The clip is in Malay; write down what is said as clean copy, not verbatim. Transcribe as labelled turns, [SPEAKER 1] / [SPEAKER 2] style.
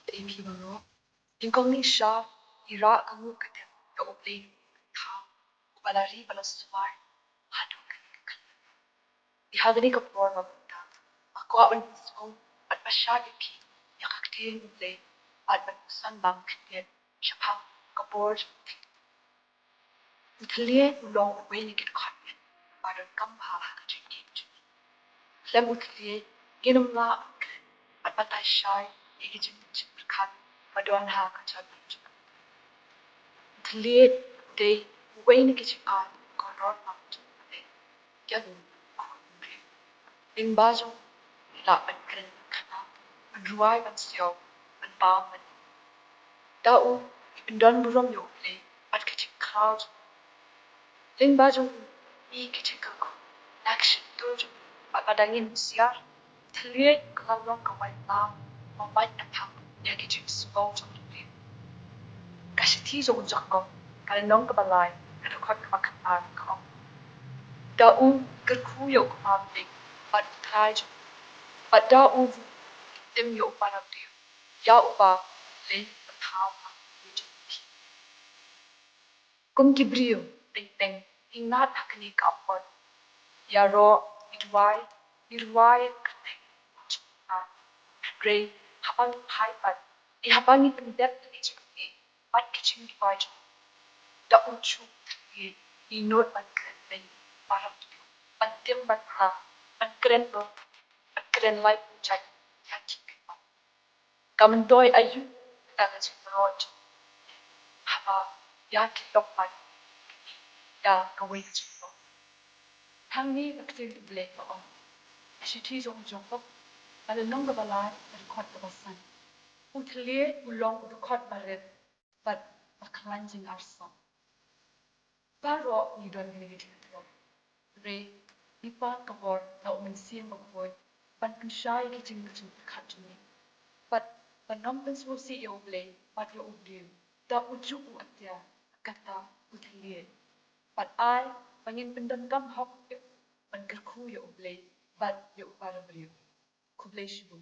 [SPEAKER 1] AP baro. Tingkong siya, ira kamu kete, ya obli, ta, balari balaswar, hado kan. Ihagani ka por mabta. Ako awan song at pasyagiki, ya kaktiin uble, at banusan bang kete, siya pa kapor. Thylliej long way get cotton, para kamha hakajik. Lem Thylliej, ginum la at patay shy, igijin kan, maduan hakajik. Thylliej day way ni kitchen art, koror mount, gadun, in bazo, la an kren kana, an ruai an sio, an balman. Dao, in don burom yo play, at kitchen clouds. In bazo, I kitchen kako, action dojo, at padangin siar, Thylliej kalalong kawai lam, mamay na pang, ya kitchen spot on the view. Kasi tiso unjako, kalinong kabalay, kadukot kamakapag ko. Dao, gerkuyo kumabing, at tayo, at dao, dim yo parang diyo, ya upa, le, pataw, kung kibrio, ting hingat hakni kapon. Yaro, itway, kating, gray, habang haipat, ihabang ipendep na ichikti, at kitchen divide. Daon chu, inot man kren, parang diyo, pantim man ha, man kren mo, man kren like chak, yakik. Kamandoy ayu, talas rot, haba, yakik man, ya kawin chupo. Hangi akting ble ko. Shiti zong jongkok, ale nong ga balai, ale kot ga basan. Thylliej ulong udu kot baret, but a cleansing our soul. Baro ni don negative flow. Re, nipa kabor na umensiyan magboy, pan pensay kiting kiting katuni. But panampens mo si ioble, pat yo ubliw, da uju u atya, kata Thylliej. But I, pangin pendan kam hok, pan kerku yo uble, but yo upara beriw. Kuble shibu.